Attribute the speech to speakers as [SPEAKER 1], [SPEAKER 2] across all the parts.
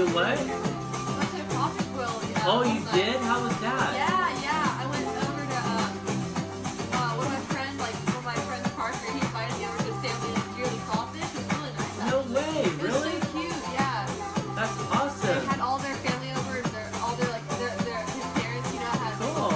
[SPEAKER 1] Do what?
[SPEAKER 2] I went to a coffee grill.
[SPEAKER 1] Oh, you did? How was that?
[SPEAKER 2] Yeah. I went over to one of my friends, Parker. He invited me over to his family and yearly crawfish. It was really nice.
[SPEAKER 1] No
[SPEAKER 2] actually.
[SPEAKER 1] way, really?
[SPEAKER 2] It was so cute. Yeah.
[SPEAKER 1] That's
[SPEAKER 2] They
[SPEAKER 1] awesome.
[SPEAKER 2] had all their family over. His parents, had
[SPEAKER 1] Cool.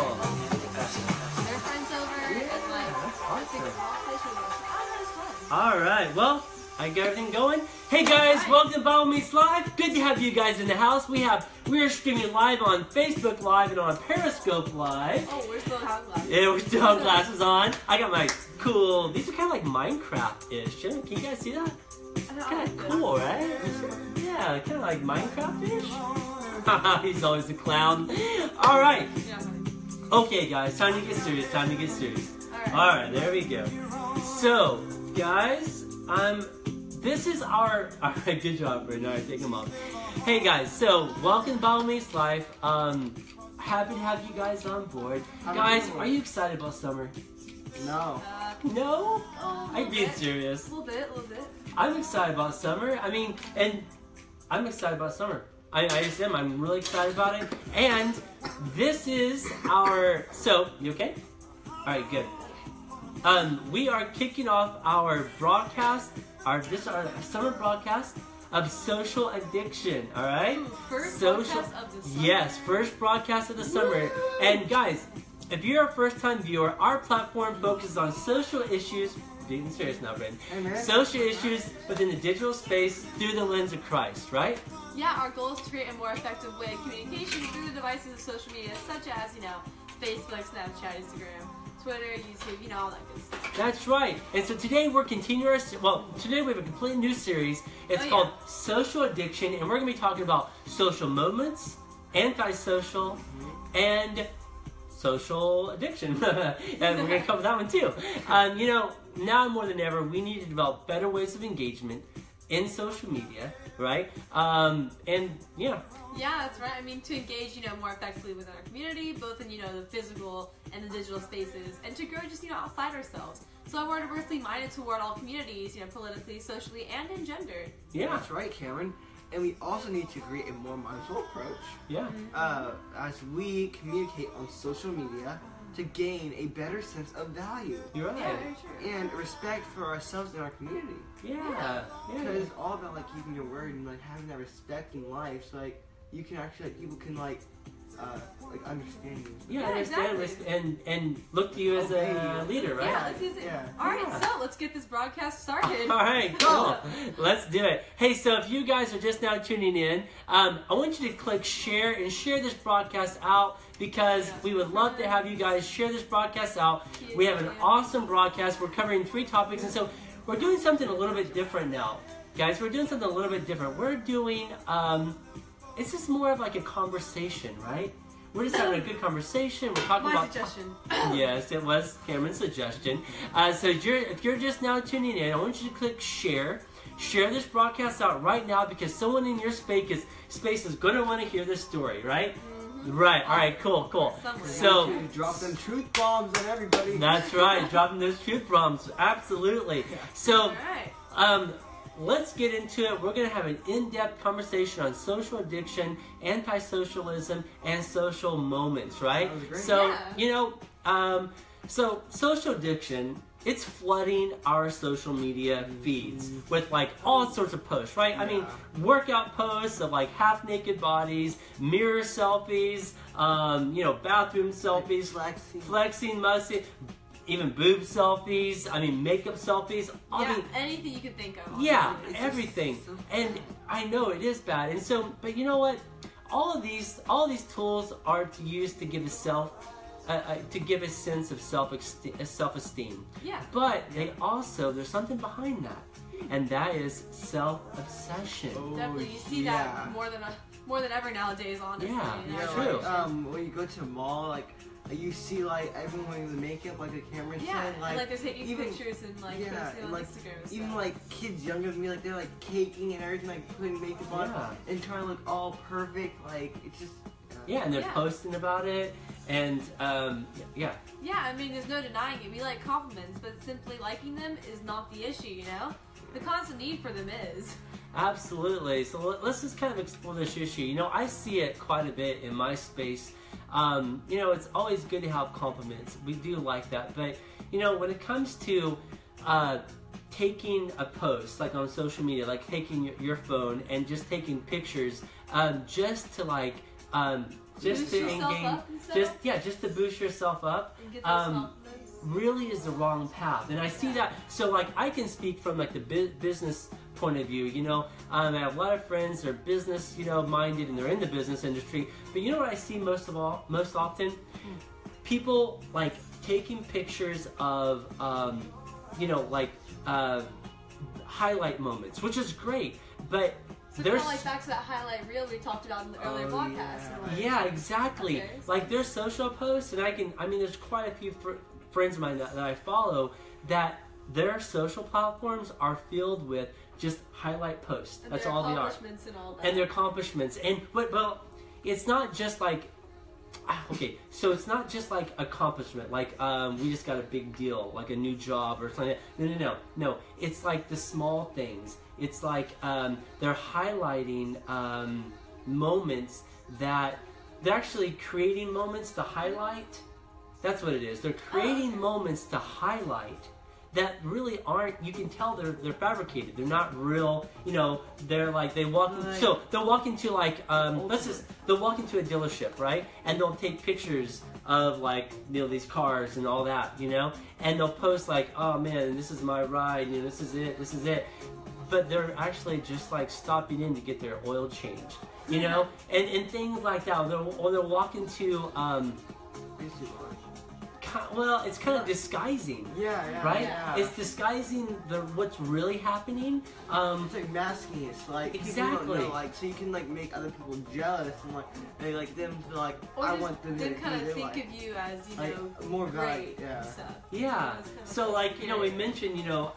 [SPEAKER 2] their friends over, and
[SPEAKER 1] That's awesome.
[SPEAKER 2] crawfish. It was fun.
[SPEAKER 1] All right, well, I got everything going. Hey guys, welcome to Bible Meets Live. Good to have you guys in the house. We are streaming live on Facebook Live and on Periscope Live.
[SPEAKER 2] Oh, we're still having glasses.
[SPEAKER 1] Yeah, we still have glasses on. I got my cool. These are kind of like Minecraft-ish. Can you guys see that? Kind of cool, right? Yeah, kind of like Minecraft-ish. He's always a clown. All right. Okay, guys, time to get serious. All right, there we go. So, guys, this is our. All right, good job, Brendan. All right, take them off. Hey, guys. So, welcome to Bible Meets Life. Happy to have you guys on board. Guys, are you excited about summer?
[SPEAKER 3] No.
[SPEAKER 1] No? I'm being serious.
[SPEAKER 2] A little bit.
[SPEAKER 1] I'm excited about summer. I mean, and I'm excited about summer. I just am. I'm really excited about it. And this is our. So, you okay? All right, good. We are kicking off our broadcast. This is our summer broadcast of social addiction. All right.
[SPEAKER 2] First broadcast of the summer.
[SPEAKER 1] Yes, first broadcast of the summer. And guys, if you're a first-time viewer, our platform focuses on social issues. Being serious now, Brandon.
[SPEAKER 3] Amen.
[SPEAKER 1] Social issues within the digital space through the lens of Christ, right?
[SPEAKER 2] Yeah, our goal is to create a more effective way of communication through the devices of social media, such as, Facebook, Snapchat, Instagram, Twitter, YouTube, all that good stuff.
[SPEAKER 1] That's right. And so today we're continuing today we have a completely new series. It's called Social Addiction, and we're going to be talking about social movements, antisocial, and social addiction. And we're going to cover that one too. Now more than ever, we need to develop better ways of engagement in social media, right?
[SPEAKER 2] Yeah, that's right. I mean, to engage, more effectively within our community, both in, the physical and the digital spaces, and to grow just, outside ourselves. So we're diversely minded toward all communities, politically, socially, and in gender.
[SPEAKER 1] Yeah.
[SPEAKER 3] That's right, Cameron. And we also need to create a more mindful approach.
[SPEAKER 1] Yeah.
[SPEAKER 3] As we communicate on social media to gain a better sense of value.
[SPEAKER 1] You're right.
[SPEAKER 2] Yeah, very true.
[SPEAKER 3] And respect for ourselves and our community.
[SPEAKER 1] Yeah.
[SPEAKER 3] Because it's all about keeping your word and having that respect in life. So you can actually people can understand you.
[SPEAKER 1] Yeah,
[SPEAKER 2] Yeah,
[SPEAKER 1] understand
[SPEAKER 2] exactly.
[SPEAKER 1] and look to you as a leader, right?
[SPEAKER 2] Yeah, let's use it.
[SPEAKER 3] Yeah.
[SPEAKER 2] All right, so let's get this broadcast started.
[SPEAKER 1] All right, cool. Let's do it. Hey, so if you guys are just now tuning in, I want you to click share and share this broadcast out because we would love to have you guys share this broadcast out. We have an awesome broadcast. We're covering 3 topics, and so we're doing something a little bit different now. Guys, we're doing something a little bit different. We're doing, it's just more of like a conversation, right? We're just having a good conversation. We're talking about...
[SPEAKER 2] My suggestion.
[SPEAKER 1] Yes, it was Cameron's suggestion. So if you're just now tuning in, I want you to click share. Share this broadcast out right now because someone in your space is going to want to hear this story, right? Mm-hmm. Right. All right. Cool. So
[SPEAKER 3] drop them truth bombs on everybody.
[SPEAKER 1] That's right. Dropping those truth bombs. Absolutely. So,
[SPEAKER 2] All right.
[SPEAKER 1] Let's get into it. We're going to have an in-depth conversation on social addiction, anti-socialism, and social moments, right?
[SPEAKER 3] That was great.
[SPEAKER 1] So,
[SPEAKER 2] Yeah.
[SPEAKER 1] So social addiction, it's flooding our social media feeds with all sorts of posts, right? I mean, workout posts of half-naked bodies, mirror selfies, bathroom selfies, flexing, musty, even boob selfies, makeup selfies.
[SPEAKER 2] Anything you can think of.
[SPEAKER 1] Yeah,
[SPEAKER 2] Honestly.
[SPEAKER 1] everything. And I know it is bad. And so, but you know what? All of these tools are to use to give a sense of self-esteem.
[SPEAKER 2] Yeah.
[SPEAKER 1] But there's something behind that, and that is self-obsession.
[SPEAKER 2] Definitely, you see that more than ever nowadays. Honestly.
[SPEAKER 1] Yeah,
[SPEAKER 3] true.
[SPEAKER 1] true.
[SPEAKER 3] When you go to a mall, you see everyone wearing the makeup, the camera said,
[SPEAKER 2] and they're taking pictures and posting on Instagram.
[SPEAKER 3] Even kids younger than me, they're caking and everything, putting makeup on and trying to look all perfect. It's just.
[SPEAKER 1] Yeah, and they're posting about it, and yeah.
[SPEAKER 2] Yeah, I mean, there's no denying it. We like compliments, but simply liking them is not the issue. The constant need for them is.
[SPEAKER 1] Absolutely. So let's just kind of explore this issue. You know, I see it quite a bit in my space. You know, it's always good to have compliments. We do like that. But, you know, when it comes to taking a post, like on social media, like taking your phone and just taking pictures, just to like, just to engage, just to boost yourself up,
[SPEAKER 2] And get those compliments.
[SPEAKER 1] really is the wrong path. And I see that. So like, I can speak from like the business point of view. You know, I have a lot of friends that are business, you know, minded, and they're in the business industry. But you know what I see most often? People like taking pictures of, you know, like highlight moments, which is great, but
[SPEAKER 2] So kind of like back to that highlight reel we talked about in the earlier podcast.
[SPEAKER 1] Yeah, exactly.
[SPEAKER 2] Okay,
[SPEAKER 1] like there's social posts, and I mean, there's quite a few friends of mine that I follow that their social platforms are filled with just highlight posts.
[SPEAKER 2] And
[SPEAKER 1] That's
[SPEAKER 2] their
[SPEAKER 1] all they are.
[SPEAKER 2] accomplishments and all that.
[SPEAKER 1] And their accomplishments. And well, it's not just like, okay, so it's not just like accomplishment, like we just got a big deal, like a new job or something. No. It's like the small things. It's like they're highlighting moments that they're actually creating moments to highlight. That's what it is. They're creating moments to highlight that really aren't. You can tell they're fabricated. They're not real. You know, they're like they'll walk into like they'll walk into a dealership, right? And they'll take pictures of like, you know, these cars and all that, you know, and they'll post like, oh man, this is my ride, you know, this is it. But they're actually just like stopping in to get their oil changed, you know, and things like that. Or they'll walk into well, it's kind of disguising. Right?
[SPEAKER 3] Yeah.
[SPEAKER 1] It's disguising what's really happening.
[SPEAKER 3] It's like masking. It's like
[SPEAKER 1] exactly.
[SPEAKER 3] People don't know, like, so you can like make other people jealous and like they like them to like
[SPEAKER 2] or
[SPEAKER 3] I
[SPEAKER 2] just
[SPEAKER 3] want them to
[SPEAKER 2] kind of think
[SPEAKER 3] like,
[SPEAKER 2] of you as, you
[SPEAKER 3] like,
[SPEAKER 2] know,
[SPEAKER 3] more
[SPEAKER 2] great
[SPEAKER 3] yeah.
[SPEAKER 2] and stuff.
[SPEAKER 1] Yeah. So like, you know, we mentioned, you know,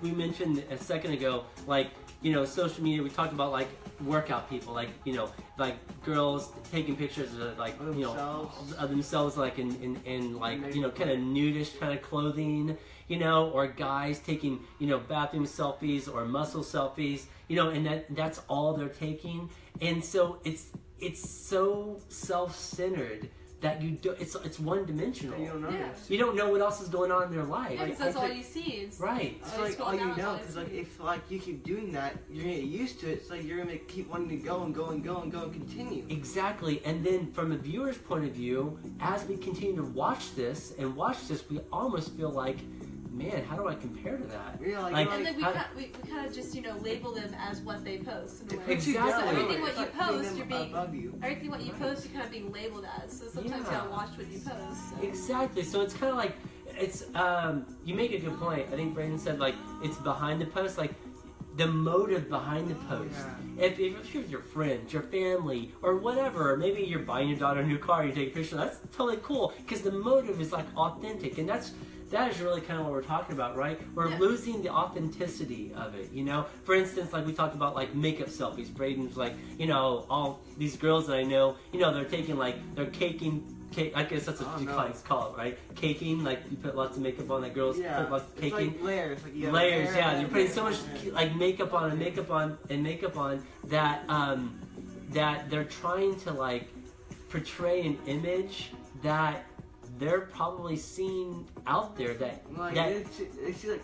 [SPEAKER 1] we mentioned a second ago, like, you know, social media. We talked about like workout people, like, you know, like girls taking pictures of like, you know, of themselves like in like, you know, kind of nudish kind of clothing, you know, or guys taking, you know, bathroom selfies or muscle selfies, you know, and that's all they're taking. And so it's so self-centered that you do, it's one-dimensional.
[SPEAKER 3] You don't notice.
[SPEAKER 1] You don't know what else is going on in their life.
[SPEAKER 2] Yeah, because that's all you see.
[SPEAKER 1] Right.
[SPEAKER 3] It's like all you know, because like if like you keep doing that, you're gonna get used to it. It's like you're gonna keep wanting to go and continue.
[SPEAKER 1] Exactly. And then from a viewer's point of view, as we continue to watch this, we almost feel like, man, how do I compare to that?
[SPEAKER 3] Yeah,
[SPEAKER 2] and then we kind of just, you know, label them as what they post. In a way.
[SPEAKER 1] Exactly.
[SPEAKER 2] So everything what you post, you're being
[SPEAKER 3] above you.
[SPEAKER 2] everything what you post, you're kind of being labeled as. So sometimes you gotta watch what you post. So.
[SPEAKER 1] Exactly. So it's kind of like it's. You make a good point. I think Brandon said like it's behind the post, like the motive behind the post.
[SPEAKER 3] Yeah.
[SPEAKER 1] If you're with your friends, your family, or whatever, or maybe you're buying your daughter a new car, you take a picture. That's totally cool because the motive is like authentic, and that is really kind of what we're talking about, right? We're losing the authenticity of it, you know? For instance, like we talked about like makeup selfies. Braden's like, you know, all these girls that I know, you know, they're taking like, they're caking, I guess that's what you call it, right? Caking, like you put lots of makeup on that girls put lots of caking.
[SPEAKER 3] It's like layers. Like you
[SPEAKER 1] layers, you're putting so much like makeup on that, that they're trying to like portray an image that they're probably seeing out there that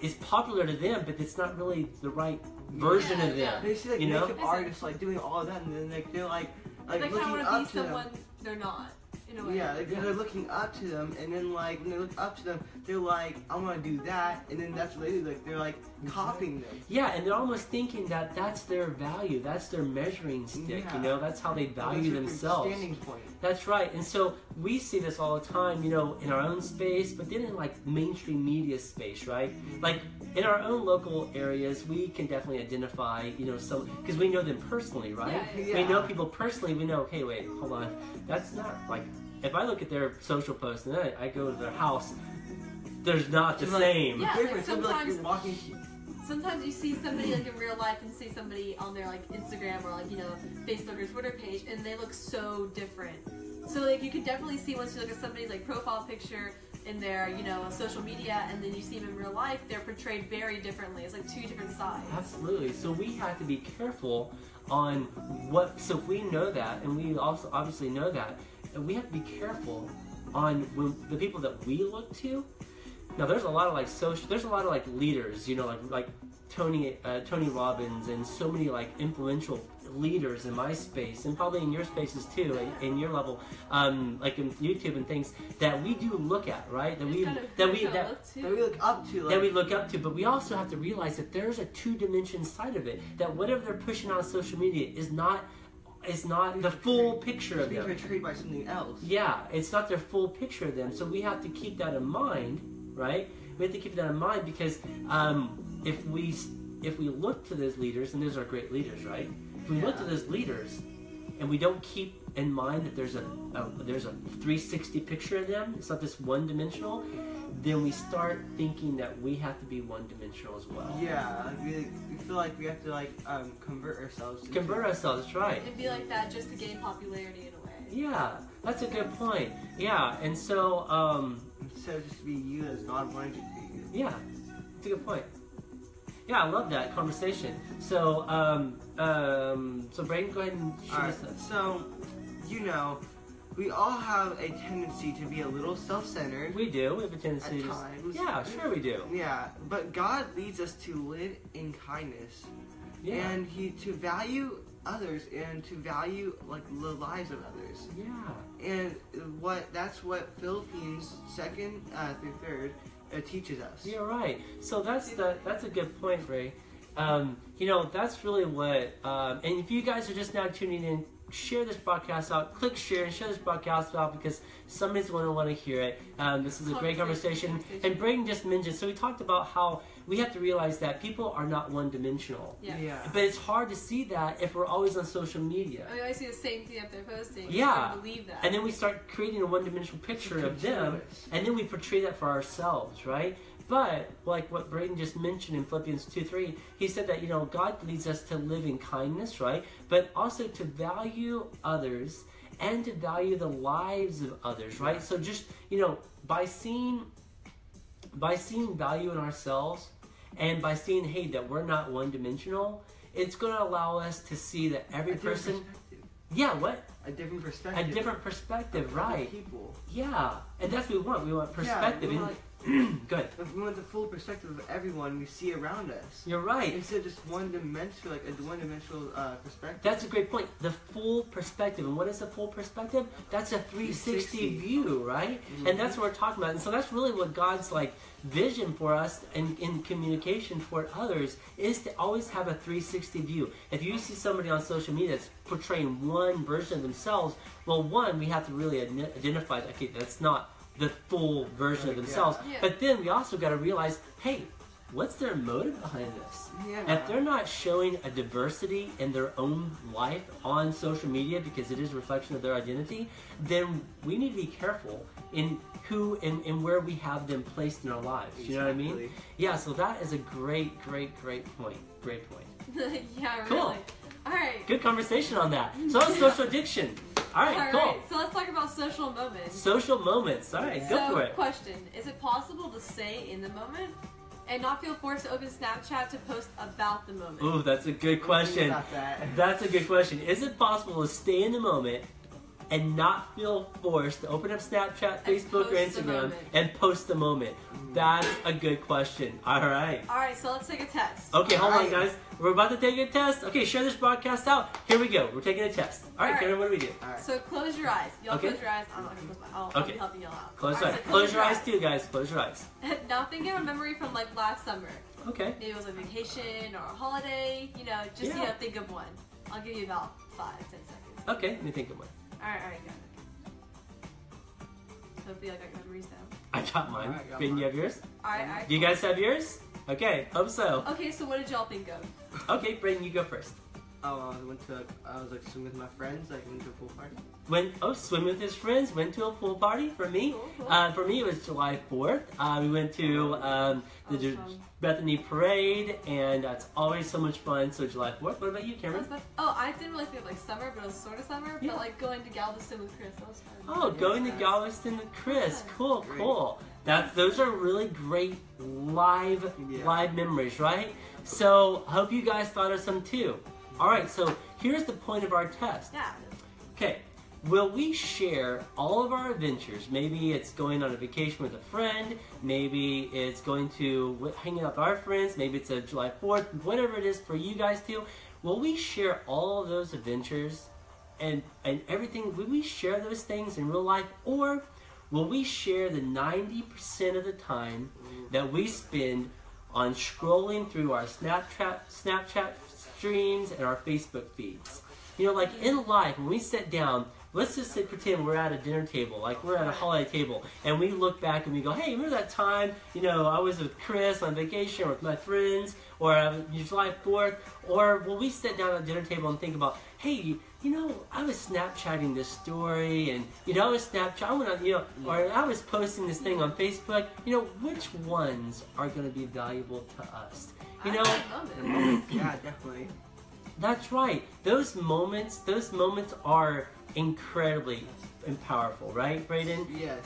[SPEAKER 1] is popular to them, but it's not really the right version of them.
[SPEAKER 3] They see like
[SPEAKER 1] you know?
[SPEAKER 3] makeup artists like doing all of that, and then like they're like
[SPEAKER 2] they
[SPEAKER 3] looking
[SPEAKER 2] kind of
[SPEAKER 3] up
[SPEAKER 2] want
[SPEAKER 3] to
[SPEAKER 2] to be someone
[SPEAKER 3] them.
[SPEAKER 2] they're not. In a way.
[SPEAKER 3] Yeah, they're looking up to them, and then like when they look up to them, they're like, I want to do that, and then that's what they do. Like they're like copying them.
[SPEAKER 1] Yeah, and they're almost thinking that that's their value, that's their measuring stick. You know, that's how they value themselves.
[SPEAKER 3] Standing point.
[SPEAKER 1] That's right. And so we see this all the time, you know, in our own space, but then in like mainstream media space, right? Like in our own local areas, we can definitely identify, you know, some, because we know them personally, right?
[SPEAKER 3] Yeah.
[SPEAKER 1] We know people personally. We know, hey, wait, hold on, that's not like. If I look at their social posts and then I go to their house, there's not the same.
[SPEAKER 2] Yeah, like
[SPEAKER 3] sometimes
[SPEAKER 2] you see somebody like in real life and see somebody on their like Instagram or like, you know, Facebook or Twitter page, and they look so different. So like you can definitely see once you look at somebody's like profile picture in their, you know, social media, and then you see them in real life, they're portrayed very differently. It's like two different sides.
[SPEAKER 1] Absolutely. So we have to be careful on what. So if we know that, and we also obviously know that, and we have to be careful on the people that we look to. Now, there's a lot of like there's a lot of like leaders, you know, like Tony Robbins, and so many like influential leaders in my space, and probably in your spaces too, in your level, like in YouTube and things that we do look at, right? That we
[SPEAKER 3] look up to. Like,
[SPEAKER 1] that we look up to, but we also have to realize that there's a two-dimension side of it. That whatever they're pushing on social media is not the full picture of them.
[SPEAKER 3] Being portrayed by something else.
[SPEAKER 1] Yeah, it's not their full picture of them. So we have to keep that in mind, right? We have to keep that in mind because if we look to those leaders, and those are great leaders, right? If we look to those leaders and we don't keep in mind that there's a 360 picture of them, it's not just one-dimensional, then we start thinking that we have to be one-dimensional as well.
[SPEAKER 3] Yeah, we feel like we have to like convert ourselves.
[SPEAKER 1] Convert ourselves, that's right.
[SPEAKER 2] It'd be like that just to gain popularity in a way.
[SPEAKER 1] Yeah, that's a good point. Yeah, and so
[SPEAKER 3] instead of just be you as God wanted you to be you.
[SPEAKER 1] Yeah, that's a good point. Yeah, I love that conversation. So, so Brayden, go ahead and share
[SPEAKER 3] Alright, so, you know, we all have a tendency to be a little self-centered.
[SPEAKER 1] We do. We have a tendency
[SPEAKER 3] at times.
[SPEAKER 1] Yeah, sure we do.
[SPEAKER 3] Yeah, but God leads us to live in kindness.
[SPEAKER 1] Yeah.
[SPEAKER 3] And to value others and to value like the lives of others.
[SPEAKER 1] Yeah.
[SPEAKER 3] And that's what Philippines 2nd through 3rd teaches us.
[SPEAKER 1] You're right. So that's a good point, Ray. You know, that's really what. And if you guys are just now tuning in, share this broadcast out. Click share and share this broadcast out because somebody's going to want to hear it. This is a great conversation. And Brayden just mentioned. So we talked about how we have to realize that people are not one-dimensional.
[SPEAKER 2] Yeah.
[SPEAKER 1] But it's hard to see that if we're always on social media.
[SPEAKER 2] I always see the same thing that they're posting.
[SPEAKER 1] Yeah.
[SPEAKER 2] I believe that.
[SPEAKER 1] And then we start creating a one-dimensional picture of them, and then we portray that for ourselves, right? But, like what Brayden just mentioned in Philippians 2:3, he said that, you know, God leads us to live in kindness, right? But also to value others and to value the lives of others, right? So just, you know, by seeing value in ourselves and by seeing, hey, that we're not one-dimensional, it's going to allow us to see that every person... Yeah, what?
[SPEAKER 3] A different perspective.
[SPEAKER 1] A different perspective, right.
[SPEAKER 3] People.
[SPEAKER 1] Yeah, and that's what we want. We want perspective.
[SPEAKER 3] Yeah,
[SPEAKER 1] Good.
[SPEAKER 3] If we want the full perspective of everyone we see around us.
[SPEAKER 1] You're right.
[SPEAKER 3] Instead of just one-dimensional, like a one-dimensional perspective.
[SPEAKER 1] That's a great point. The full perspective. And what is the full perspective? That's a 360 view, right? Mm-hmm. And that's what we're talking about. And so that's really what God's like vision for us in communication toward others is to always have a 360 view. If you see somebody on social media that's portraying one version of themselves, well, one, we have to really identify that, okay, that's not the full version of themselves.
[SPEAKER 2] Yeah.
[SPEAKER 1] But then we also got to realize, hey, what's their motive behind this?
[SPEAKER 3] Yeah.
[SPEAKER 1] If they're not showing a diversity in their own life on social media because it is a reflection of their identity, then we need to be careful in who and where we have them placed in our lives.
[SPEAKER 3] Exactly.
[SPEAKER 1] You know what I mean? Yeah, so that is a great point. Great point.
[SPEAKER 2] Yeah, really.
[SPEAKER 1] Cool.
[SPEAKER 2] All right.
[SPEAKER 1] Good conversation on that. So that's social addiction. All right, cool.
[SPEAKER 2] Right, so let's talk about social moments.
[SPEAKER 1] Social moments. All right, go for it.
[SPEAKER 2] Question. Is it possible to stay in the moment and not feel forced to open Snapchat to post about the moment?
[SPEAKER 1] Ooh, that's a good question. That's a good question. Is it possible to stay in the moment and not feel forced to open up Snapchat, Facebook, or Instagram and post the moment? That's a good question. All right.
[SPEAKER 2] All right, so let's take a test.
[SPEAKER 1] Okay, hold on, guys. We're about to take a test. Okay, share this broadcast out. Here we go. We're taking a test. All right, Karen, what do we do?
[SPEAKER 3] All right.
[SPEAKER 2] So close your eyes. Y'all
[SPEAKER 1] Okay.
[SPEAKER 2] close your eyes. I'm not going to close my eyes. I'll be helping y'all out.
[SPEAKER 1] Close
[SPEAKER 2] All
[SPEAKER 1] your
[SPEAKER 2] right,
[SPEAKER 1] eyes.
[SPEAKER 2] so
[SPEAKER 1] Close your eyes too, guys. Close your eyes.
[SPEAKER 2] Now think of a memory from like last summer.
[SPEAKER 1] Okay.
[SPEAKER 2] Maybe it was a vacation or a holiday. You know, just
[SPEAKER 1] Yeah.
[SPEAKER 2] think of one. I'll give you about 5-10 seconds.
[SPEAKER 1] Okay, let me think of one.
[SPEAKER 2] All right, go. Hopefully, I got your memories down.
[SPEAKER 1] I got mine.
[SPEAKER 3] All right, got
[SPEAKER 1] Ben,
[SPEAKER 3] mine.
[SPEAKER 1] you have yours?
[SPEAKER 2] All right.
[SPEAKER 1] Do you guys have yours? Okay, hope so.
[SPEAKER 2] Okay, so what did y'all think of?
[SPEAKER 1] Okay, Brayden, you go first.
[SPEAKER 3] Oh, I was like swimming with my friends, like went to a pool party.
[SPEAKER 1] Swim with his friends, went to a pool party. For me,
[SPEAKER 2] Cool.
[SPEAKER 1] for me it was July 4th. We went to the Bethany Parade, and that's always so much fun. So July 4th. What about you, Cameron?
[SPEAKER 2] I didn't really think of like summer, but it was sort of summer.
[SPEAKER 1] Yeah.
[SPEAKER 2] But like going to Galveston with Chris, that was fun.
[SPEAKER 1] Oh, going to Galveston with Chris. Cool,
[SPEAKER 3] Great.
[SPEAKER 1] cool. Those are really great live
[SPEAKER 3] Yeah.
[SPEAKER 1] memories, right? So I hope you guys thought of some too. All right, so here's the point of our test.
[SPEAKER 2] Yeah.
[SPEAKER 1] Okay, will we share all of our adventures? Maybe it's going on a vacation with a friend. Maybe it's going to hanging out with our friends. Maybe it's a July 4th, whatever it is for you guys too. Will we share all of those adventures and everything? Will we share those things in real life? Or will we share the 90% of the time that we spend on scrolling through our Snapchat streams and our Facebook feeds? You know, like in life, when we sit down, let's just pretend we're at a dinner table, like we're at a holiday table, and we look back and we go, hey, remember that time, you know, I was with Chris on vacation or with my friends, or July 4th, or will we sit down at a dinner table and think about, hey, you know, I was Snapchatting this story, and, you know, I was or I was posting this thing on Facebook, you know, which ones are going to be valuable to us? You know,
[SPEAKER 3] Yeah, definitely.
[SPEAKER 1] that's right. Those moments are incredibly powerful, right, Brayden?
[SPEAKER 3] Yes.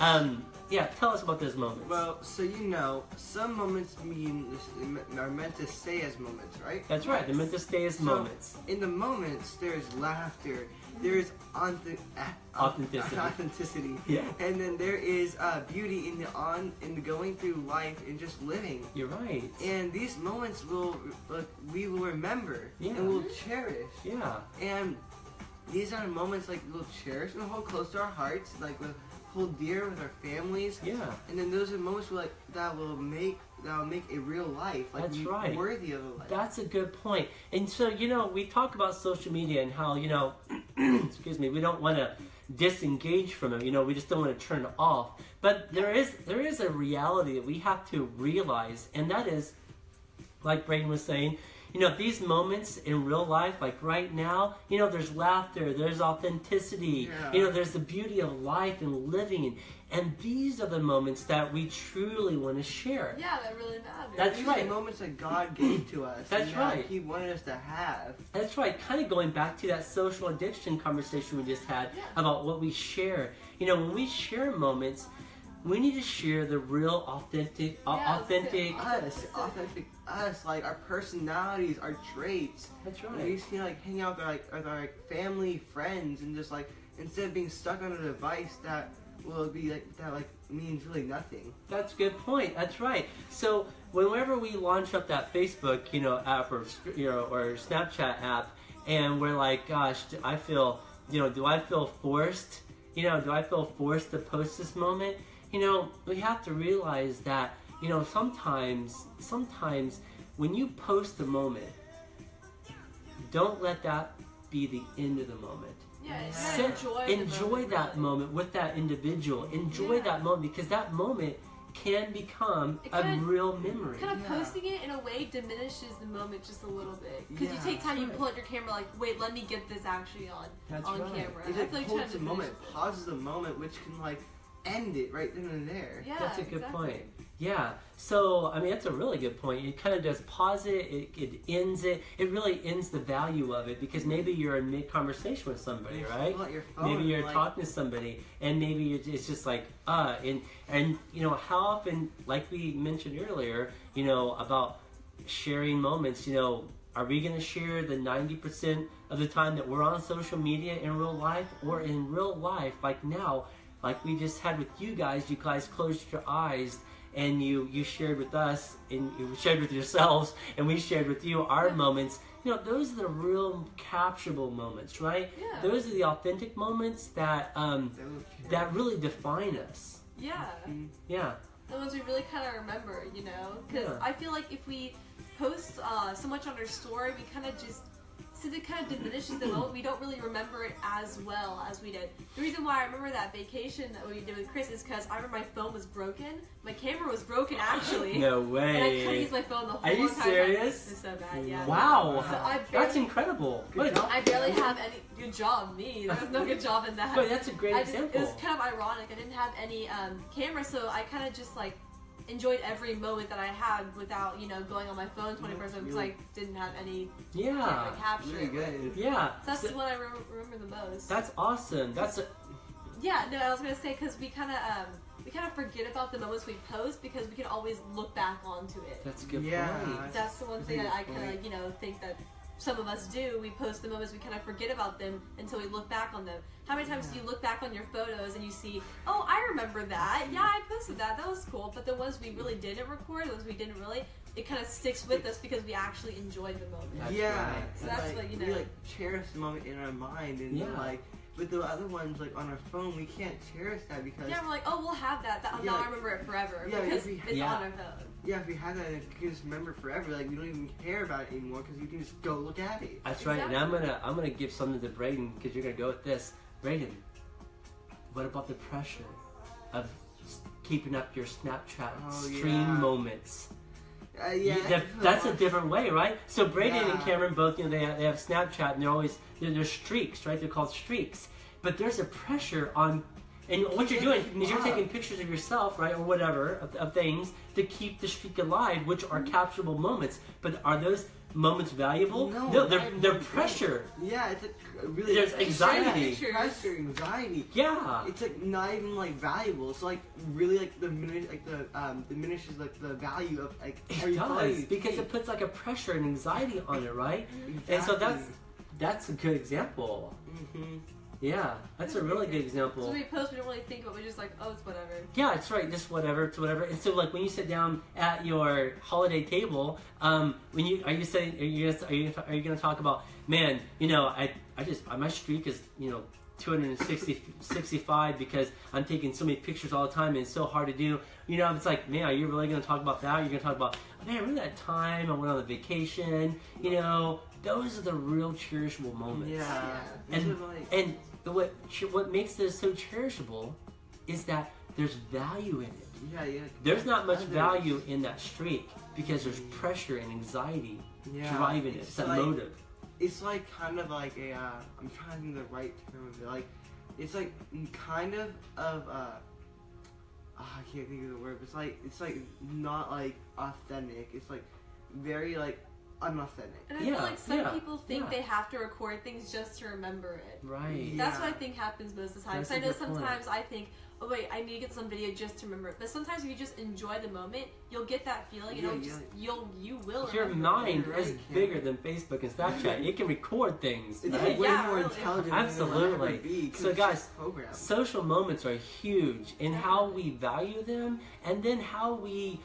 [SPEAKER 1] Yeah, tell us about those moments.
[SPEAKER 3] Well, so you know, some moments are meant to stay as moments, right?
[SPEAKER 1] That's right. They're meant to stay as moments.
[SPEAKER 3] In the moments, there's laughter, there's authenticity,
[SPEAKER 1] Yeah.
[SPEAKER 3] and then there is beauty in the going through life and just living.
[SPEAKER 1] You're right.
[SPEAKER 3] And these moments we will remember
[SPEAKER 1] Yeah.
[SPEAKER 3] and we'll cherish.
[SPEAKER 1] Yeah.
[SPEAKER 3] And these are moments like we'll cherish and hold close to our hearts, like we'll hold dear with our families.
[SPEAKER 1] Yeah.
[SPEAKER 3] And then those are moments that will make a real life, like
[SPEAKER 1] That's right.
[SPEAKER 3] worthy of a life.
[SPEAKER 1] That's a good point. And so, you know, we talk about social media and how, you know, excuse me, we don't want to disengage from it. You know, we just don't want to turn it off. But there is a reality that we have to realize, and that is, like Brayden was saying, you know, these moments in real life, like right now, you know, there's laughter, there's authenticity, you know, there's the beauty of life and living. And these are the moments that we truly want to share.
[SPEAKER 2] Yeah, that really matters.
[SPEAKER 1] That's
[SPEAKER 3] These
[SPEAKER 1] right.
[SPEAKER 3] are moments that God gave to us.
[SPEAKER 1] That's
[SPEAKER 3] and
[SPEAKER 1] right.
[SPEAKER 3] That He wanted us to have.
[SPEAKER 1] That's right. Kind of going back to that social addiction conversation we just had about what we share. You know, when we share moments, we need to share the real, authentic
[SPEAKER 3] us, like our personalities, our traits.
[SPEAKER 1] That's
[SPEAKER 3] We
[SPEAKER 1] right.
[SPEAKER 3] used to like hang out with our family, friends, and just like instead of being stuck on a device that means really nothing.
[SPEAKER 1] That's a good point. That's right. So whenever we launch up that Facebook, you know, app or Snapchat app, and we're like, gosh, do I feel forced? You know, do I feel forced to post this moment? You know, we have to realize that, you know, sometimes when you post a moment, don't let that be the end of the moment.
[SPEAKER 2] Yeah,
[SPEAKER 1] enjoy that moment with that individual. Enjoy that moment, because that moment can become a real memory.
[SPEAKER 2] Kind of posting it in a way diminishes the moment just a little bit. Because you take time, you pull out your camera, like, wait, let me get this actually on camera.
[SPEAKER 3] It like holds the moment, pauses the moment, which can like end it right then and there.
[SPEAKER 2] Yeah,
[SPEAKER 1] that's a good point. Yeah. So, I mean, that's a really good point. It kind of does pause it, it ends it. It really ends the value of it, because maybe you're in mid-conversation with somebody, right? Maybe you're talking to somebody, and maybe it's just like, and you know, how often, like we mentioned earlier, you know, about sharing moments, you know, are we going to share the 90% of the time that we're on social media in real life, or in real life, like now, like we just had with you guys closed your eyes and you shared with us, and you shared with yourselves, and we shared with you our moments. You know, those are the real capturable moments, right?
[SPEAKER 2] Yeah.
[SPEAKER 1] Those are the authentic moments that that really define us.
[SPEAKER 2] Yeah.
[SPEAKER 1] Yeah.
[SPEAKER 2] The ones we really kind of remember, you know? Because I feel like if we post so much on our story, we kind of just since it kind of diminishes the moment, we don't really remember it as well as we did. The reason why I remember that vacation that we did with Chris is because I remember my phone was broken. My camera was broken, actually.
[SPEAKER 1] No way.
[SPEAKER 2] And I couldn't use my phone the whole time.
[SPEAKER 1] Are you serious?
[SPEAKER 2] It's so bad, yeah.
[SPEAKER 1] Wow.
[SPEAKER 2] So
[SPEAKER 1] That's incredible.
[SPEAKER 2] I barely have any good job, me. There was no good job in that.
[SPEAKER 1] But that's a great example.
[SPEAKER 2] It was kind of ironic. I didn't have any camera, so I kind of just like enjoyed every moment that I had without, going on my phone 24/7 because I didn't have any camera capture.
[SPEAKER 3] Really good.
[SPEAKER 1] Yeah.
[SPEAKER 2] So that's what I remember the most.
[SPEAKER 1] That's awesome.
[SPEAKER 2] Yeah, no, I was gonna say because we kind of forget about the moments we post because we can always look back onto it.
[SPEAKER 1] That's a good
[SPEAKER 3] point.
[SPEAKER 2] That's the one thing that I kind of think that some of us do. We post the moments, we kind of forget about them until we look back on them. How many times do you look back on your photos and you see, oh, I remember that. Yeah, I posted that. That was cool. But the ones we really didn't record, the ones we didn't really, it kind of sticks with us because we actually enjoyed the moment.
[SPEAKER 1] That's
[SPEAKER 3] right.
[SPEAKER 2] So that's what,
[SPEAKER 3] We cherish the moment in our mind and with the other ones, like on our phone, we can't cherish that because...
[SPEAKER 2] Yeah, we're like, oh, we'll have that. Now I remember it forever because it's on our phone.
[SPEAKER 3] Yeah, if we have that, you can just remember forever. Like, we don't even care about it anymore because you can just go look at it.
[SPEAKER 1] That's right. And I'm gonna give something to Brayden because you're gonna go with this. Brayden, what about the pressure of keeping up your Snapchat stream moments? That's a different way, right? So Brayden and Cameron both, they have Snapchat and they're streaks, right? They're called streaks. But there's a pressure on, and what you're doing is you're taking pictures of yourself, right, or whatever, of things to keep the streak alive, which are capturable moments. But are those moments valuable? No, they're pressure.
[SPEAKER 3] Yeah, it's really...
[SPEAKER 1] There's anxiety.
[SPEAKER 3] Pressure, anxiety.
[SPEAKER 1] Yeah.
[SPEAKER 3] It's not even valuable. It's really diminishes the value of
[SPEAKER 1] It does because it puts a pressure and anxiety on it, right?
[SPEAKER 3] Exactly.
[SPEAKER 1] And so that's a good example.
[SPEAKER 3] Mm-hmm.
[SPEAKER 1] Yeah, that's a really good example.
[SPEAKER 2] So we post, we don't really think, but we're just like, oh, it's whatever.
[SPEAKER 1] Yeah, it's right, just whatever, it's whatever. And so, when you sit down at your holiday table, are you gonna talk about, man, my streak is 265 because I'm taking so many pictures all the time and it's so hard to do. It's like, man, are you really gonna talk about that? You're gonna talk about, man, remember that time I went on a vacation? Those are the real cherishable moments.
[SPEAKER 3] Yeah.
[SPEAKER 1] And what makes this so cherishable is that there's value in it.
[SPEAKER 3] Yeah.
[SPEAKER 1] There's not much value in that streak because there's pressure and anxiety driving it. It's that motive.
[SPEAKER 3] It's kind of like a, I'm trying to think of the right term of it. It's kind of I can't think of the word. But it's not authentic. It's very unauthentic.
[SPEAKER 2] And I feel like some people think they have to record things just to remember it.
[SPEAKER 1] Right.
[SPEAKER 2] That's what I think happens most of the time. So I know sometimes I think, oh wait, I need to get some video just to remember it. But sometimes if you just enjoy the moment, you'll get that feeling. You will.
[SPEAKER 1] Your mind is bigger than Facebook and Snapchat. It can record things.
[SPEAKER 3] It's way more intelligent.
[SPEAKER 1] Absolutely.
[SPEAKER 3] Than it
[SPEAKER 1] So guys, social moments are huge in how we value them, and then how we,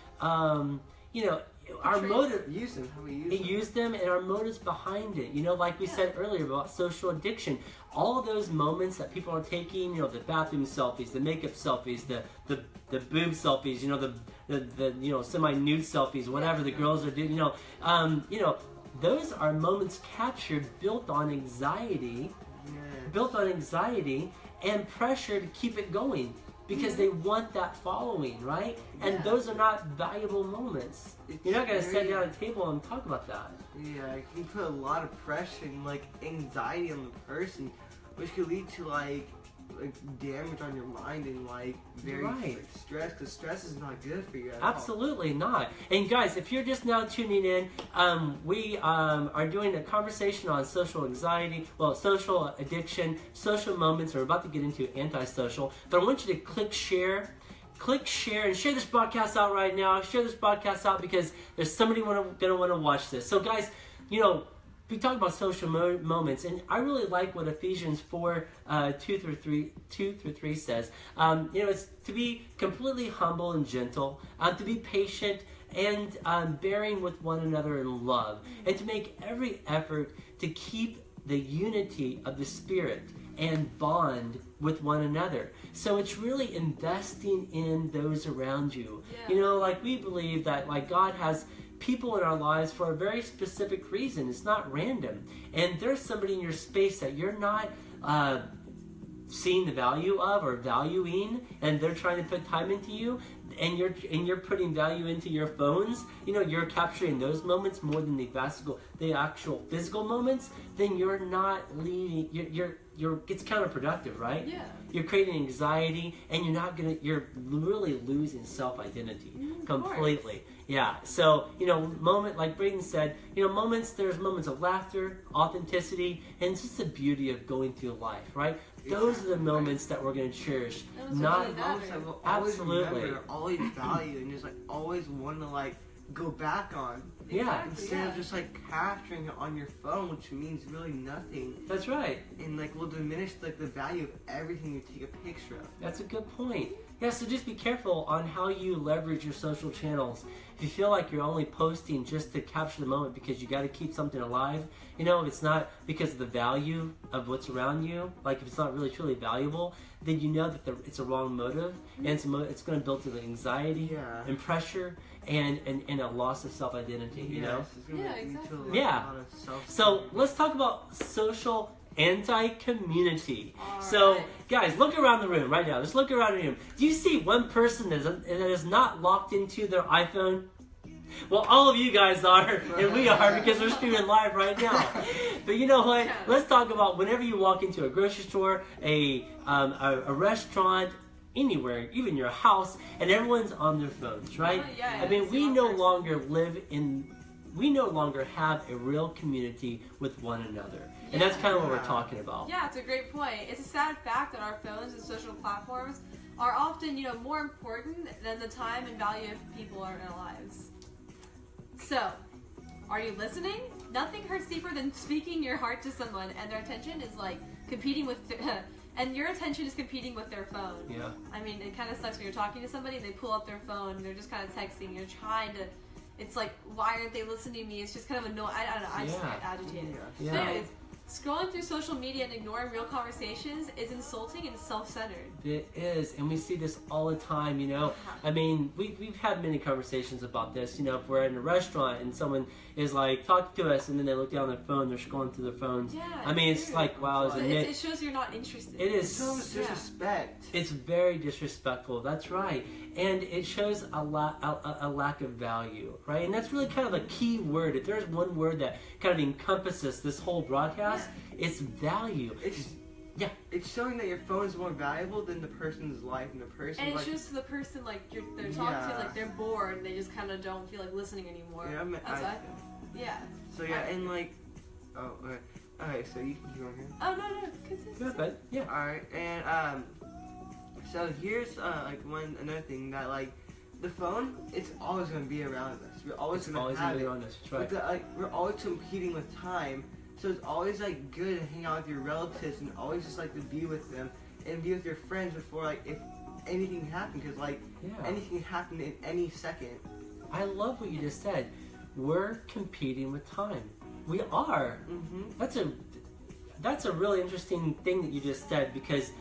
[SPEAKER 1] our motive, use them, and our motives behind it. Like we said earlier about social addiction, all of those moments that people are taking, the bathroom selfies, the makeup selfies, the boob selfies, the semi-nude selfies, whatever the girls are doing, those are moments captured built on anxiety and pressure to keep it going. Because they want that following, right? And those are not valuable moments. You're not going to sit down at a table and talk about that.
[SPEAKER 3] Yeah, it can put a lot of pressure and anxiety on the person, which could lead to damage on your mind and very stress, because stress is not good for you at all.
[SPEAKER 1] Absolutely not. And guys, if you're just now tuning in, we are doing a conversation on social anxiety, social addiction, social moments. We're about to get into antisocial, but I want you to click share, and share this broadcast out right now. Share this broadcast out because there's somebody gonna want to watch this. So guys, we talk about social moments, and I really like what Ephesians 4, 2 through 3 says. It's to be completely humble and gentle, to be patient and bearing with one another in love, and to make every effort to keep the unity of the Spirit and bond with one another. So it's really investing in those around you. We believe that God has people in our lives for a very specific reason. It's not random. And there's somebody in your space that you're not seeing the value of or valuing, and they're trying to put time into you, and you're putting value into your phones. You know, you're capturing those moments more than the actual physical moments. Then you're not leading. It's counterproductive, right?
[SPEAKER 2] Yeah.
[SPEAKER 1] You're creating anxiety, and you're really losing self-identity completely. Yeah. So, you know, like Braden said, you know, there's moments of laughter, authenticity, and it's just the beauty of going through life, right? Those are the moments that we're going to cherish. Not
[SPEAKER 3] moments that we'll
[SPEAKER 1] absolutely
[SPEAKER 3] always remember, always value, and just like always want to like go back on.
[SPEAKER 1] Yeah.
[SPEAKER 3] Instead of just like capturing it on your phone, which means really nothing.
[SPEAKER 1] That's right.
[SPEAKER 3] And like will diminish like the value of everything you take a picture of.
[SPEAKER 1] That's a good point. Yeah, so just be careful on how you leverage your social channels. If you feel like you're only posting just to capture the moment because you got to keep something alive, you know, if it's not because of the value of what's around you, like if it's not really truly valuable, then you know that it's a wrong motive, and it's going to build to the anxiety and pressure and a loss of self-identity, you know?
[SPEAKER 2] Yeah, exactly.
[SPEAKER 1] Yeah. So let's talk about social anti-community. So, guys, look around the room right now. Just look around the room. Do you see one person that is not locked into their iPhone? Well, all of you guys are, and we are, because we're streaming live right now. But you know what? Let's talk about whenever you walk into a grocery store, a restaurant, anywhere, even your house, and everyone's on their phones, right? I mean, we no longer have a real community with one another. And that's kind of what we're talking about.
[SPEAKER 2] Yeah, it's a great point. It's a sad fact that our phones and social platforms are often, you know, more important than the time and value of people in our lives. So, are you listening? Nothing hurts deeper than speaking your heart to someone, and their attention is like competing with, and your attention is competing with their phone. Yeah. I mean, it kind of sucks when you're talking to somebody and they pull up their phone and they're just kind of texting. You're trying to. It's like, why aren't they listening to me? It's just kind of annoying. I don't know. I just get agitated. Yeah. But anyways, scrolling through social media and ignoring real conversations is insulting and self-centered.
[SPEAKER 1] It is, and we see this all the time, you know. I mean, we've had many conversations about this, you know, if we're in a restaurant and someone is like talking to us and then they look down their phone, they're scrolling through their phones. Yeah, I mean, it's like, wow,
[SPEAKER 2] it shows you're not interested.
[SPEAKER 1] It is.
[SPEAKER 3] So disrespect.
[SPEAKER 1] It's very disrespectful, that's right. And it shows a lack of value, right? And that's really kind of a key word. If there's one word that kind of encompasses this whole broadcast, it's value.
[SPEAKER 3] It's showing that your phone is more valuable than the person's life and the person.
[SPEAKER 2] And it shows to the person like they're talking to, like they're bored and they just kind of don't feel like listening anymore. Yeah, that's what I think. Yeah.
[SPEAKER 3] So and like, okay, so you can keep on here.
[SPEAKER 2] Oh no,
[SPEAKER 1] good. Yeah.
[SPEAKER 3] All right, and so here's another thing that like the phone, it's always gonna be around us. We're always gonna have it. Around us. That's right. We're always competing with time. So it's always like good to hang out with your relatives and always just like to be with them and be with your friends before like if anything happened, because like anything can happen in any second.
[SPEAKER 1] I love what you just said. We're competing with time. We are. That's a really interesting thing that you just said, because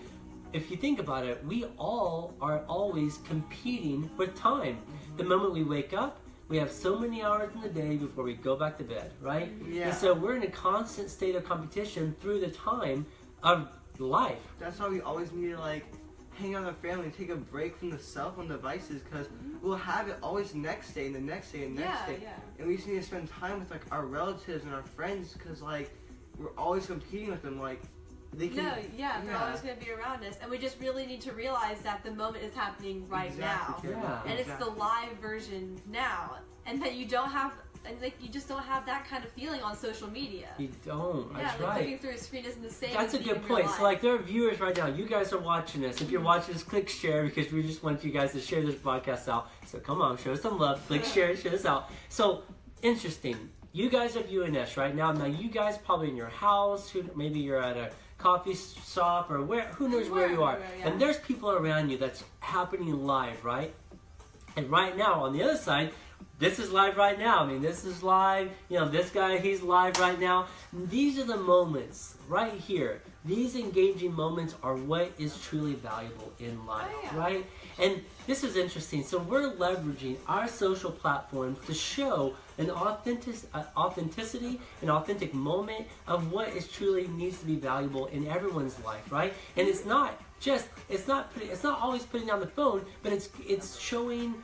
[SPEAKER 1] if you think about it, we all are always competing with time. The moment we wake up, we have so many hours in the day before we go back to bed, right? Yeah. And so we're in a constant state of competition through the time of life.
[SPEAKER 3] That's why we always need to like hang out with our family and take a break from the cell phone devices, because we'll have it always next day and the next day and the next day. And we just need to spend time with like our relatives and our friends, because like we're always competing with them. Like they can,
[SPEAKER 2] they're always going to be around us, and we just really need to realize that the moment is happening right now, and it's the live version now, and that you don't have, and like you just don't have that kind of feeling on social media.
[SPEAKER 1] You don't. That's right.
[SPEAKER 2] Clicking through a screen isn't the same.
[SPEAKER 1] That's a good point. So like there are viewers right now. You guys are watching this. If you're watching this, click share, because we just want you guys to share this broadcast out. So come on, show us some love. Click share this out. So interesting. You guys are viewing this right now. Now you guys probably in your house. Maybe you're at a coffee shop or who knows where you are. And there's people around you that's happening live, right? And right now on the other side, this is live right now. I mean, this is live. You know, this guy, he's live right now. And these are the moments right here, these engaging moments are what is truly valuable in life, right? And this is interesting. So we're leveraging our social platforms to show an authenticity, an authentic moment of what is truly needs to be valuable in everyone's life, right? And it's not always putting down the phone, but it's showing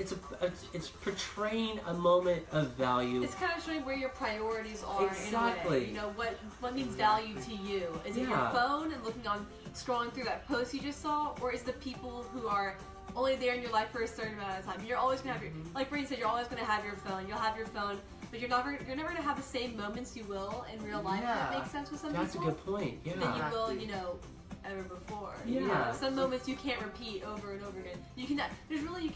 [SPEAKER 1] it's portraying a moment of value.
[SPEAKER 2] It's kind of showing where your priorities are.
[SPEAKER 1] Exactly.
[SPEAKER 2] In a way. You know what means value to you. Is it your phone and scrolling through that post you just saw, or is the people who are only there in your life for a certain amount of time? You're always gonna have your, like Brady said, you're always gonna have your phone. You'll have your phone, but you're never gonna have the same moments you will in real life. If that makes sense with some people.
[SPEAKER 1] That's a good point. Yeah.
[SPEAKER 2] Than you will, ever before.
[SPEAKER 1] Yeah.
[SPEAKER 2] You know, some moments you can't repeat over and over again. You can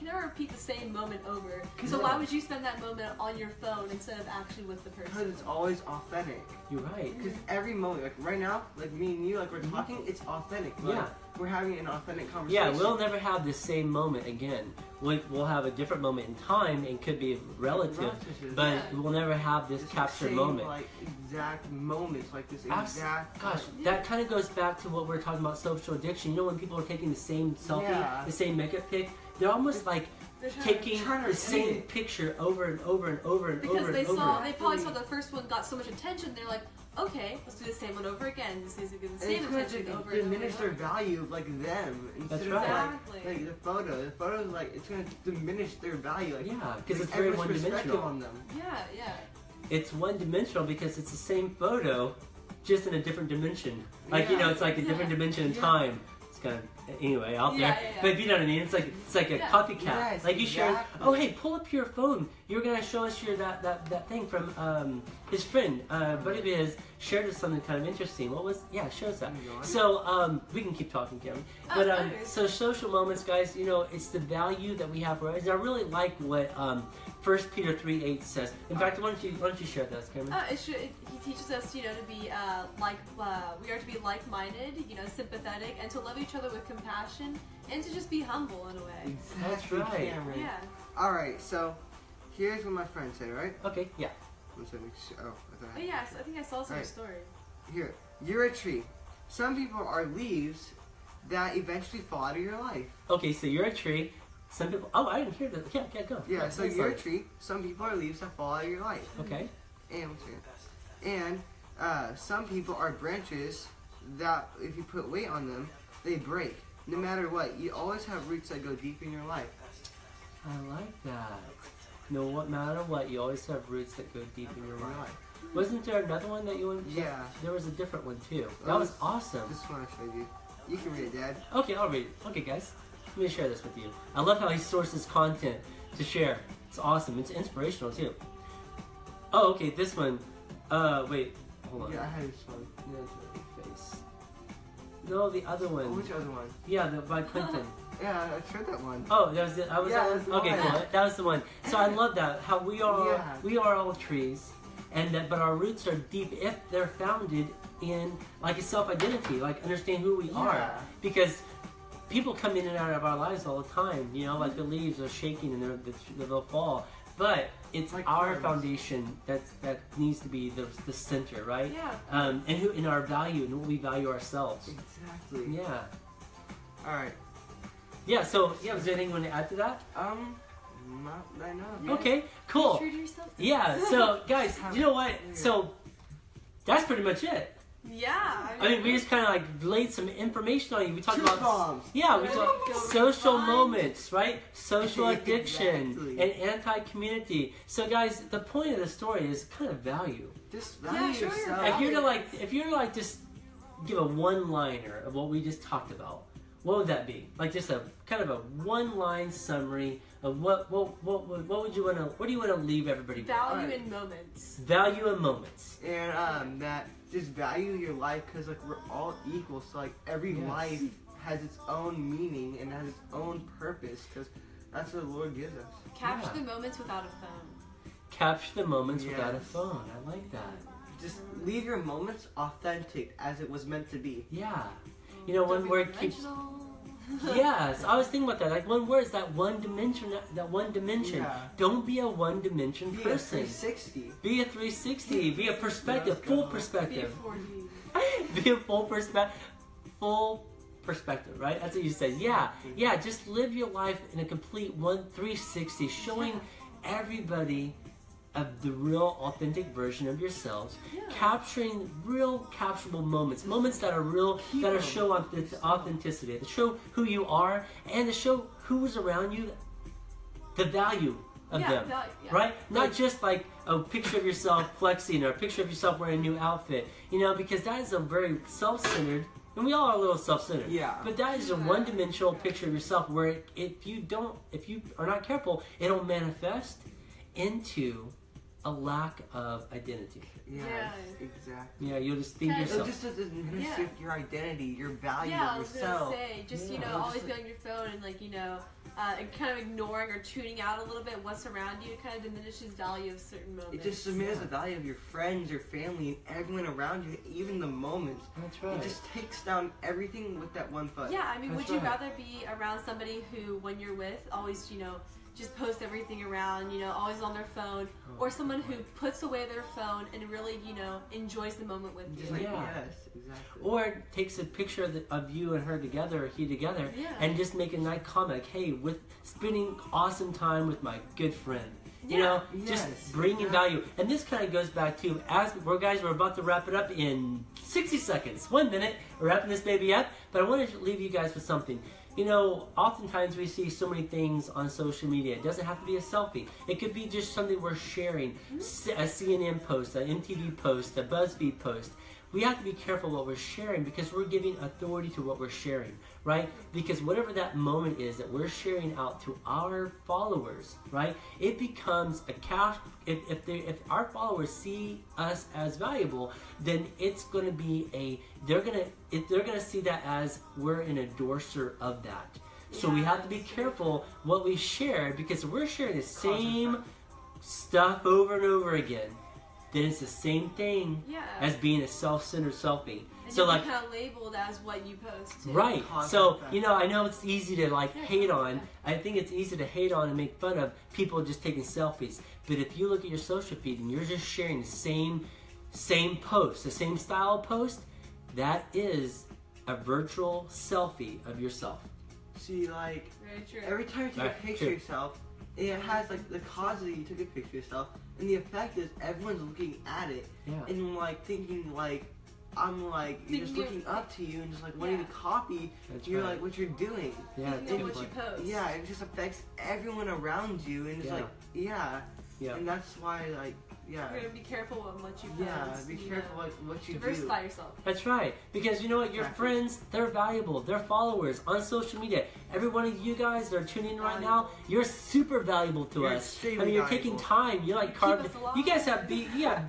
[SPEAKER 2] never repeat the same moment over. So why would you spend that moment on your phone instead of actually with the person?
[SPEAKER 3] Because it's always authentic.
[SPEAKER 1] You're right.
[SPEAKER 3] Because every moment, like right now, like me and you, like we're talking, it's authentic. Like, we're having an authentic conversation.
[SPEAKER 1] Yeah, we'll never have the same moment again. We'll have a different moment in time, and could be relative, but we'll never have this captured moment.
[SPEAKER 3] Like exact moments, like this exact.
[SPEAKER 1] Gosh, that kind of goes back to what we're talking about, social addiction. You know, when people are taking the same selfie, the same makeup pic, they're almost like taking the same picture over and over and over and over and over.
[SPEAKER 2] Because they probably saw the first one got so much attention, they're like, okay, let's do the same one over again. This is the same attention over and over.
[SPEAKER 3] Diminish their value of like them instead of like the photo. The photo is like it's gonna diminish their value. Like,
[SPEAKER 1] because it's very one-dimensional
[SPEAKER 3] on them.
[SPEAKER 2] Yeah.
[SPEAKER 1] It's one-dimensional because it's the same photo, just in a different dimension. Like it's like a different dimension in time. It's kind of anyway out there. But you know what I mean? It's like a copycat.
[SPEAKER 3] Yes,
[SPEAKER 1] like you shared. Oh hey, pull up your phone. You're gonna show us that thing from his friend. Buddy of his shared us something kind of interesting. What was? Yeah, show us that. So we can keep talking, Karen. But so social moments, guys. You know, it's the value that we have for us. And I really like what 1 Peter 3:8 says. In fact, why don't you share this, Cameron?
[SPEAKER 2] He teaches us, to be we are to be like-minded, sympathetic, and to love each other with compassion, and to just be humble in a way.
[SPEAKER 1] That's right.
[SPEAKER 3] Cameron. Yeah. All right. So here's what my friend said. Right?
[SPEAKER 1] Okay. Yeah.
[SPEAKER 2] Yes, I think I saw some story.
[SPEAKER 3] Here, you're a tree. Some people are leaves that eventually fall out of your life.
[SPEAKER 1] Okay, so you're a tree. Some people. Oh, I didn't hear that. Yeah, go.
[SPEAKER 3] Yeah, so you're a tree. Some people are leaves that fall out of your life.
[SPEAKER 1] Okay.
[SPEAKER 3] And some people are branches that, if you put weight on them, they break. No matter what, you always have roots that go deep in your life.
[SPEAKER 1] I like that. No matter what, you always have roots that go deep in your life. Wasn't there another one that you wanted?
[SPEAKER 3] Yeah.
[SPEAKER 1] There was a different one too. That was awesome.
[SPEAKER 3] This one I showed you. You can read it, Dad.
[SPEAKER 1] Okay, I'll read it. Okay, guys. Let me share this with you. I love how he sources content to share. It's awesome. It's inspirational too. Oh, okay, this one. Wait, hold on.
[SPEAKER 3] Yeah, I had this one.
[SPEAKER 1] Face. No, the other one.
[SPEAKER 3] Which other one?
[SPEAKER 1] Yeah, by Clinton.
[SPEAKER 3] Yeah, I tried that one.
[SPEAKER 1] Oh, that was it. That was the one. Okay, cool. That was the one. So I love that. How we are all trees, and but our roots are deep if they're founded in like a self-identity, like understand who we are, because people come in and out of our lives all the time. Like the leaves are shaking and they'll fall. But it's like our foundation that needs to be the center, right?
[SPEAKER 2] Yeah.
[SPEAKER 1] And who in our value and what we value ourselves.
[SPEAKER 3] Exactly.
[SPEAKER 1] Yeah.
[SPEAKER 3] All right.
[SPEAKER 1] Yeah. So was there anything you want to add to that?
[SPEAKER 3] Not right now.
[SPEAKER 1] Okay. Cool.
[SPEAKER 2] Be true to yourself.
[SPEAKER 1] Yeah. So guys, you know what? So that's pretty much it.
[SPEAKER 2] Yeah.
[SPEAKER 1] I mean, we just kind of like laid some information on you. We talked about
[SPEAKER 3] bombs.
[SPEAKER 1] we talked social moments, right? Social addiction and anti-community. So, guys, the point of the story is kind of value.
[SPEAKER 3] Just value yourself.
[SPEAKER 1] If you're like just give a one-liner of what we just talked about, what would that be? Like just a kind of a one-line summary of what would you want to? What do you want to leave everybody with?
[SPEAKER 2] Value in moments.
[SPEAKER 1] Value in moments.
[SPEAKER 3] And that. Just value your life because like we're all equal, so like every life has its own meaning and has its own purpose because that's what the Lord gives us.
[SPEAKER 2] Capture the moments without a phone.
[SPEAKER 1] Capture the moments without a phone. I like that.
[SPEAKER 3] Just leave your moments authentic as it was meant to be.
[SPEAKER 1] Yeah. When we're Yes, I was thinking about that. Like one word is that one dimension.
[SPEAKER 3] Yeah.
[SPEAKER 1] Don't be a one-dimension
[SPEAKER 3] Be
[SPEAKER 1] person.
[SPEAKER 3] a 360.
[SPEAKER 1] Be a 360. Be a perspective. Full perspective. Be a full perspective, right? That's what you said. Yeah. Just live your life in a complete 360, showing everybody of the real authentic version of yourselves, capturing real capturable moments that are real, that show authenticity, that show who you are, and to show who's around you, the value of them, right? Not just like a picture of yourself flexing or a picture of yourself wearing a new outfit, because that is a very self-centered, and we all are a little self-centered.
[SPEAKER 3] Yeah.
[SPEAKER 1] But that is a one-dimensional picture of yourself where if you are not careful, it'll manifest into a lack of identity.
[SPEAKER 3] Yes, exactly.
[SPEAKER 1] Yeah, you'll just think yourself.
[SPEAKER 3] It just doesn't shift your identity, your value
[SPEAKER 2] Yeah,
[SPEAKER 3] of
[SPEAKER 2] I was
[SPEAKER 3] yourself.
[SPEAKER 2] gonna say, just always being on your phone and and kind of ignoring or tuning out a little bit what's around you. It kind of diminishes value of certain moments.
[SPEAKER 3] It just diminishes the value of your friends, your family, and everyone around you, even the moments.
[SPEAKER 1] That's right.
[SPEAKER 3] It just takes down everything with that one foot.
[SPEAKER 2] Yeah, I mean,
[SPEAKER 1] That's
[SPEAKER 2] would you
[SPEAKER 1] right.
[SPEAKER 2] rather be around somebody who, when you're with, always, just post everything around, always on their phone, or someone who puts away their phone and really, enjoys the moment with you?
[SPEAKER 3] Just like, yes, exactly.
[SPEAKER 1] Or takes a picture of you and her together, or he together, and just make a nice comment, like, hey, with spending awesome time with my good friend. Just bringing value. And this kind of goes back to, we're about to wrap it up in 60 seconds, 1 minute. We're wrapping this baby up, but I want to leave you guys with something. Oftentimes we see so many things on social media. It doesn't have to be a selfie. It could be just something we're sharing. A CNN post, an MTV post, a BuzzFeed post. We have to be careful what we're sharing because we're giving authority to what we're sharing, right? Because whatever that moment is that we're sharing out to our followers, right? It becomes a cash. If our followers see us as valuable, then it's going to be they're going to see that as we're an endorser of that. So we have to be careful what we share, because if we're sharing the same stuff over and over again, then it's the same thing as being a self-centered selfie.
[SPEAKER 2] And
[SPEAKER 1] so
[SPEAKER 2] you're kind of labeled as what you post too.
[SPEAKER 1] Right. So, I know it's easy to hate on. I think it's easy to hate on and make fun of people just taking selfies. But if you look at your social feed and you're just sharing the same post, the same style post, that is a virtual selfie of yourself.
[SPEAKER 3] See,
[SPEAKER 2] very true.
[SPEAKER 3] every time you take a picture of yourself, it has the cause that you took a picture of yourself, and the effect is everyone's looking at it and thinking you're just looking up to you and just wanting to copy what you're doing.
[SPEAKER 2] Yeah, what you post.
[SPEAKER 3] Yeah, it just affects everyone around you, and it's and that's why
[SPEAKER 2] you're gonna be careful on what you post.
[SPEAKER 3] Yeah, be careful what you
[SPEAKER 2] diversify yourself.
[SPEAKER 1] That's right, because you know what, your friends, they're valuable. They're followers on social media. Every one of you guys that are tuning in right now, you're super valuable to us. I mean, you're taking time. You're you guys have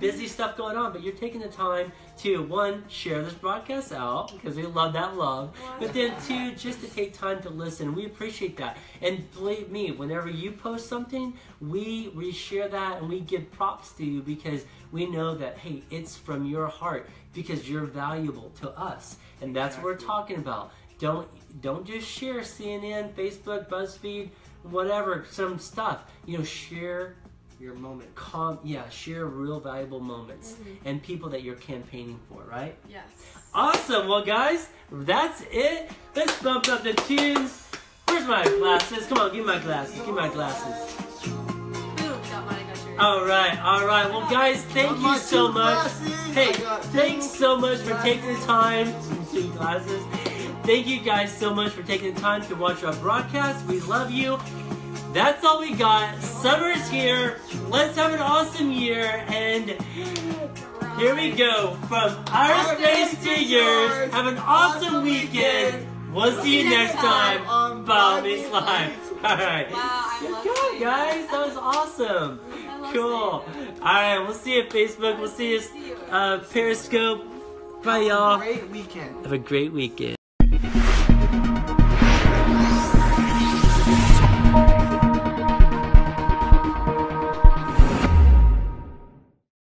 [SPEAKER 1] busy stuff going on, but you're taking the time to, one, share this broadcast out, because we love that love, but then two, just to take time to listen. We appreciate that. And believe me, whenever you post something, we share that and we give props to you, because we know that, hey, it's from your heart, because you're valuable to us. And that's what we're talking about. Don't just share CNN, Facebook, BuzzFeed, whatever, some stuff. Share
[SPEAKER 3] your moment.
[SPEAKER 1] Share real valuable moments and people that you're campaigning for, right?
[SPEAKER 2] Yes.
[SPEAKER 1] Awesome. Well, guys, that's it. Let's bump up the tunes. Where's my glasses? Come on, give me my glasses. Give me my glasses. All right. Well, guys, thank you so much. Hey, thanks so much for taking the time. Glasses. Thank you guys so much for taking the time to watch our broadcast. We love you. That's all we got. Summer's here. Let's have an awesome year. And here we go. From our space to yours. Have an awesome weekend. We'll see you next time on Follow Me Slime. All right.
[SPEAKER 2] Wow,
[SPEAKER 1] Good job, guys. That was awesome. Cool. All right. We'll see you at Facebook. We'll see you at Periscope. Bye, y'all.
[SPEAKER 3] Have a great weekend.
[SPEAKER 1] Have a great weekend.